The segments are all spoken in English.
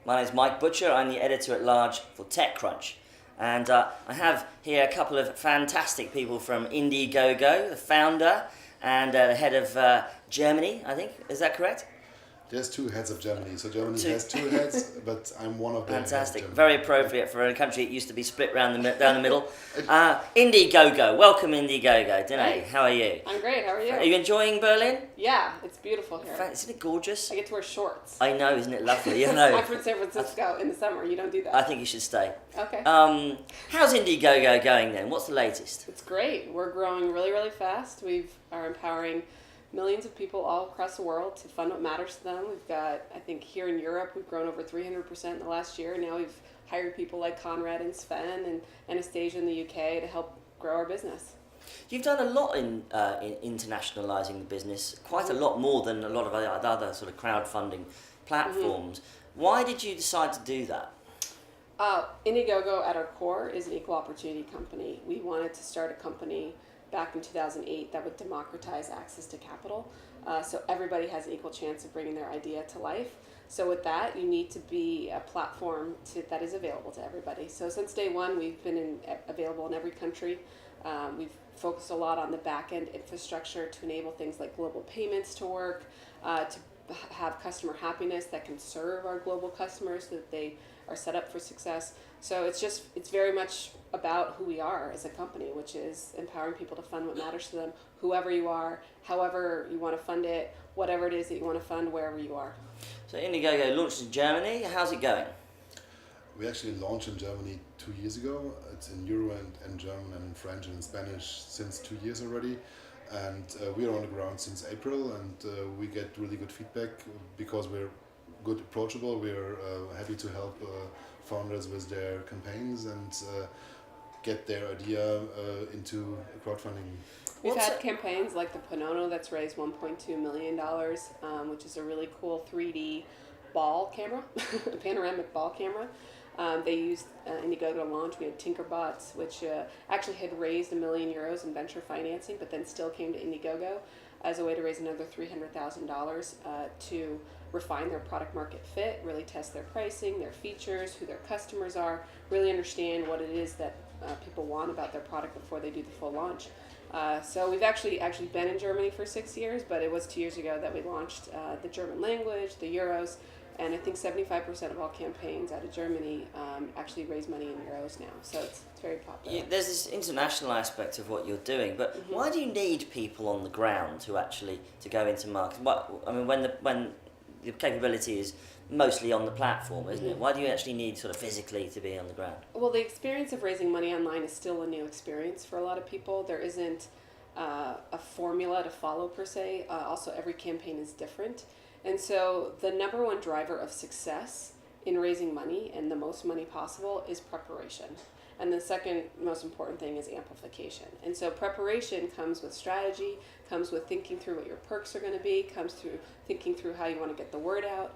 My name is Mike Butcher. I'm the editor-at-large for TechCrunch. And I have here a couple of fantastic people from IndieGoGo, the founder and the head of Germany, I think. Is that correct? There's two heads of Germany. So Germany has two heads, but I'm one of them. Fantastic. Very appropriate for a country that used to be split down the middle. IndieGoGo. Welcome, IndieGoGo. Danae, how are you? I'm great. How are you? Are you enjoying Berlin? Yeah, it's beautiful here. Isn't it gorgeous? I get to wear shorts. I know, isn't it lovely? You know. I'm from San Francisco in the summer. You don't do that. I think you should stay. Okay. How's IndieGoGo going then? What's the latest? It's great. We're growing really, really fast. We are empowering millions of people all across the world to fund what matters to them. We've got, I think here in Europe, we've grown over 300% in the last year. Now we've hired people like Conrad and Sven and Anastasia in the UK to help grow our business. You've done a lot in internationalising the business, quite a lot more than a lot of other sort of crowdfunding platforms. Why did you decide to do that? IndieGoGo at our core is an equal opportunity company. We wanted to start a company back in 2008 that would democratize access to capital, so everybody has an equal chance of bringing their idea to life. So with that, you need to be a platform that is available to everybody. So since day one, we've been available in every country. We've focused a lot on the back-end infrastructure to enable things like global payments to work, to have customer happiness that can serve our global customers so that they are set up for success. So it's very much about who we are as a company, which is empowering people to fund what matters to them, whoever you are, however you want to fund it, whatever it is that you want to fund, wherever you are. So IndieGoGo launched in Germany. How's it going? We actually launched in Germany 2 years ago. It's in Euro and German and in French and in Spanish since 2 years already. And we are on the ground since April, and we get really good feedback because we're good, approachable. We're happy to help founders with their campaigns and get their idea into crowdfunding. We've had campaigns like the Panono that's raised $1.2 million, which is a really cool 3D ball camera, a panoramic ball camera. They used IndieGoGo to launch. We had Tinkerbots, which actually had raised €1 million in venture financing, but then still came to IndieGoGo as a way to raise another $300,000 to refine their product market fit, really test their pricing, their features, who their customers are, really understand what it is that people want about their product before they do the full launch. So we've actually been in Germany for 6 years, but it was 2 years ago that we launched the German language, the Euros, and I think 75% of all campaigns out of Germany actually raise money in euros now. So it's very popular. There's this international aspect of what you're doing, but why do you need people on the ground to go into market? When the capability is mostly on the platform, isn't it? Why do you actually need sort of physically to be on the ground? Well, the experience of raising money online is still a new experience for a lot of people. There isn't a formula to follow per se. Also, every campaign is different. And so the number one driver of success in raising money and the most money possible is preparation. And the second most important thing is amplification. And so preparation comes with strategy, comes with thinking through what your perks are going to be, comes through thinking through how you want to get the word out.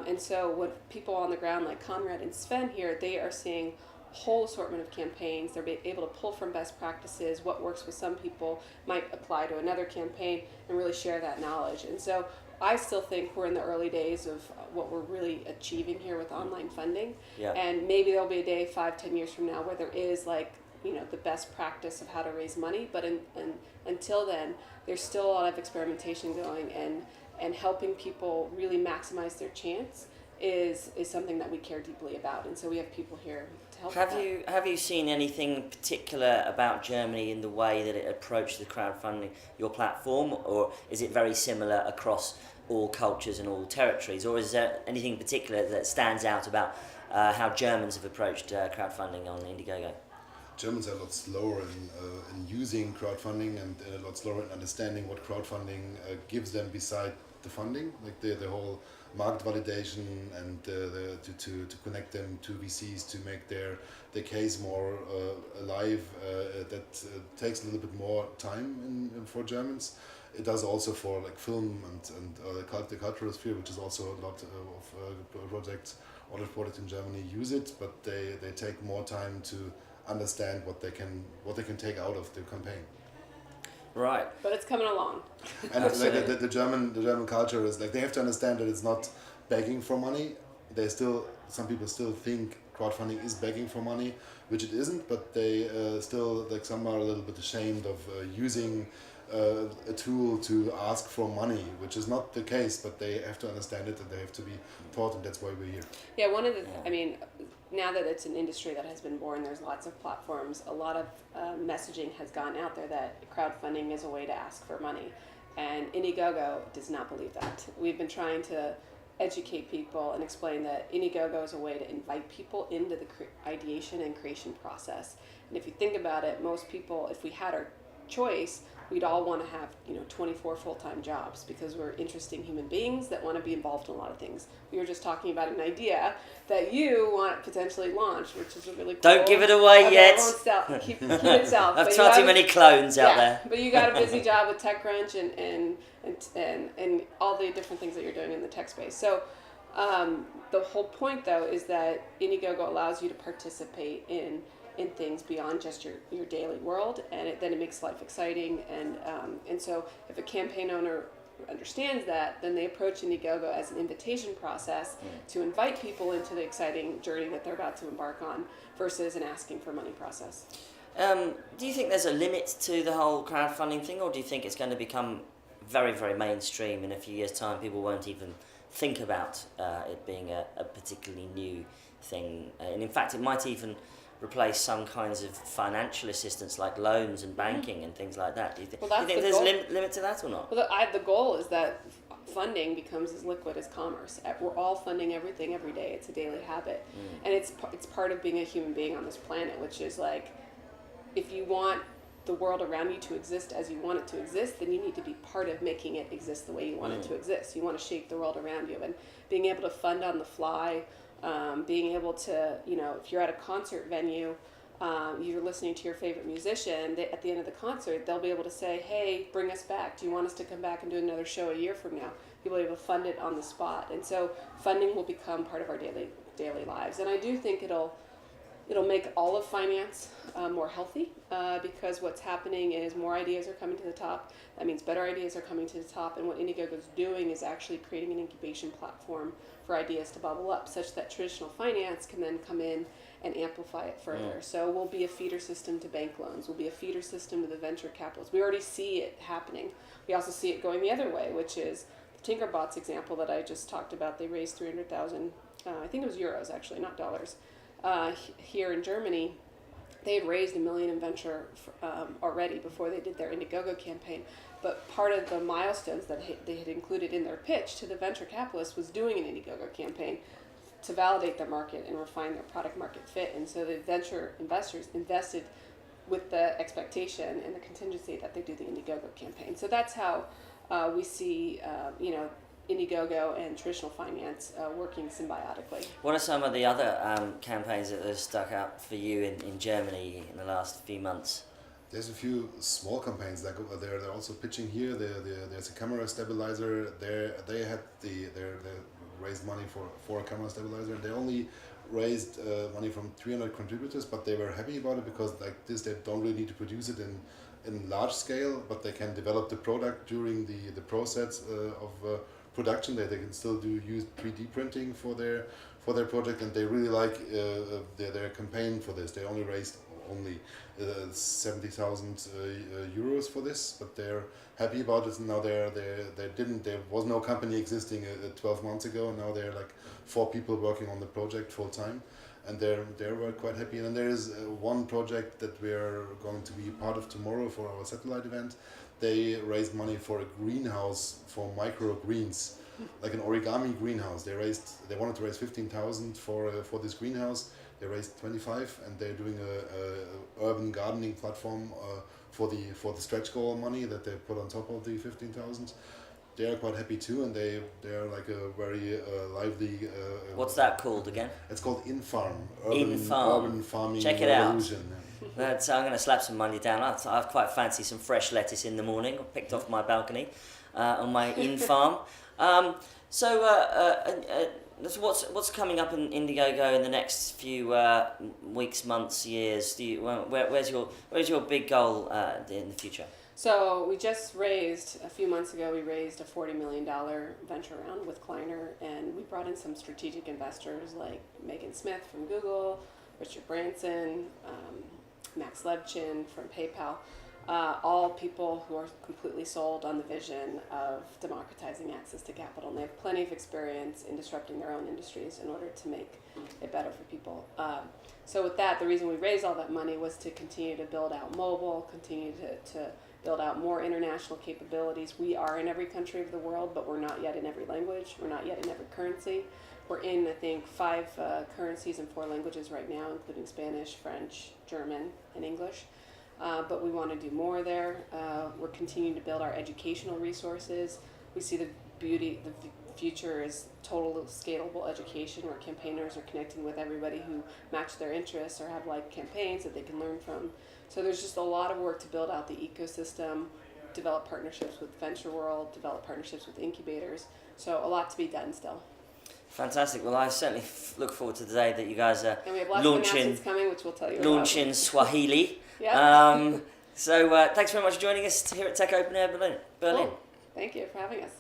And so what people on the ground like Conrad and Sven here, they are seeing a whole assortment of campaigns. They're able to pull from best practices. What works with some people might apply to another campaign and really share that knowledge. And so I still think we're in the early days of what we're really achieving here with online funding. Yeah. And maybe there'll be a day 5-10 years from now where there is the best practice of how to raise money. But until then, there's still a lot of experimentation going, and helping people really maximize their chance is something that we care deeply about. And so we have people here to help with that. Have you seen anything particular about Germany in the way that it approached the crowdfunding, your platform, or is it very similar across all cultures and all territories, or is there anything particular that stands out about how Germans have approached crowdfunding on IndieGoGo? Germans are a lot slower in using crowdfunding and a lot slower in understanding what crowdfunding gives them beside the funding, like the whole market validation and to connect them to VCs to make their case more alive. That takes a little bit more time for Germans. It does also for like film and the cultural sphere, which is also a lot of projects all reported in Germany use it, but they take more time to understand what they can take out of the campaign. Right. But it's coming along. And like the German culture is like they have to understand that it's not begging for money. some people still think crowdfunding is begging for money, which it isn't, but they still, like, some are a little bit ashamed of using a tool to ask for money, which is not the case, but they have to understand it and they have to be taught, and that's why we're here. Yeah, I mean, now that it's an industry that has been born, there's lots of platforms, a lot of messaging has gone out there that crowdfunding is a way to ask for money. And IndieGoGo does not believe that. We've been trying to educate people and explain that IndieGoGo is a way to invite people into the ideation and creation process. And if you think about it, most people, if we had our choice, we'd all want to have 24 full-time jobs because we're interesting human beings that want to be involved in a lot of things. We were just talking about an idea that you want to potentially launch, which is a really cool. Don't give it away yet. I won't keep it self. I've tried too many clones out there. But you got a busy job with TechCrunch and all the different things that you're doing in the tech space. So the whole point, though, is that IndieGoGo allows you to participate in things beyond just your daily world, and then it makes life exciting. And so if a campaign owner understands that, then they approach IndieGoGo as an invitation process to invite people into the exciting journey that they're about to embark on versus an asking for money process. Do you think there's a limit to the whole crowdfunding thing, or do you think it's going to become very, very mainstream in a few years' time? People won't even think about it being a particularly new thing, and in fact it might even replace some kinds of financial assistance like loans and banking and things like that. Do you think there's a limit to that or not? Well, the goal is that funding becomes as liquid as commerce. We're all funding everything every day. It's a daily habit. And it's part of being a human being on this planet, which is like, if you want the world around you to exist as you want it to exist, then you need to be part of making it exist the way you want it to exist. You want to shape the world around you, and being able to fund on the fly, being able to, if you're at a concert venue, you're listening to your favorite musician, at the end of the concert, they'll be able to say, hey, bring us back. Do you want us to come back and do another show a year from now? You'll be able to fund it on the spot. And so funding will become part of our daily lives. And I do think it'll make all of finance more healthy, because what's happening is more ideas are coming to the top. That means better ideas are coming to the top, and what IndieGoGo is doing is actually creating an incubation platform for ideas to bubble up, such that traditional finance can then come in and amplify it further. So we'll be a feeder system to bank loans. We'll be a feeder system to the venture capitalists. We already see it happening. We also see it going the other way, which is the Tinkerbots example that I just talked about. They raised 300,000, I think it was euros actually, not dollars. Here in Germany, they had raised $1 million in venture already before they did their IndieGoGo campaign. But part of the milestones that they had included in their pitch to the venture capitalists was doing an IndieGoGo campaign to validate their market and refine their product market fit. And so the venture investors invested with the expectation and the contingency that they do the IndieGoGo campaign. So that's how we see, IndieGoGo and traditional finance working symbiotically. What are some of the other campaigns that have stuck out for you in Germany in the last few months? There's a few small campaigns that they're also pitching here. There's a camera stabilizer. They raised money for a camera stabilizer. They only raised money from 300 contributors, but they were happy about it because like this, they don't really need to produce it in large scale, but they can develop the product during the process of production. They can still use 3D printing for their project, and they really like their campaign for this. They only raised 70,000 euros for this, but they're happy about it. And now there was no company existing 12 months ago. Now they're like 4 people working on the project full time, and they're quite happy. And there is one project that we are going to be part of tomorrow for our satellite event. They raised money for a greenhouse for microgreens, like an origami greenhouse. They wanted to raise 15,000 for this greenhouse. They raised 25, and they're doing a urban gardening platform for the stretch goal money that they put on top of the 15,000. They are quite happy too, and they're like a very lively. What's that called again? It's called InFarm. Urban farming. Check it out. Revolution. I'm going to slap some money down. I quite fancy some fresh lettuce in the morning, picked off my balcony on my InFarm. So what's coming up in IndieGoGo in the next few weeks, months, years? Where's your big goal in the future? So we just raised, a few months ago, we raised a $40 million venture round with Kleiner, and we brought in some strategic investors like Megan Smith from Google, Richard Branson, Max Levchin from PayPal, all people who are completely sold on the vision of democratizing access to capital. And they have plenty of experience in disrupting their own industries in order to make it better for people. So with that, the reason we raised all that money was to continue to build out mobile, continue to build out more international capabilities. We are in every country of the world, but we're not yet in every language. We're not yet in every currency. We're in, I think, 5 currencies and 4 languages right now, including Spanish, French, German, and English. But we want to do more there. We're continuing to build our educational resources. We see the future is total scalable education, where campaigners are connecting with everybody who match their interests or have like campaigns that they can learn from. So there's just a lot of work to build out the ecosystem, develop partnerships with Venture World, develop partnerships with incubators. So a lot to be done still. Fantastic. Well, I certainly look forward to the day that you guys are And we have lots of announcements coming, which we'll tell you launching Swahili. Yeah. So thanks very much for joining us here at Tech Open Air Berlin. Cool. Thank you for having us.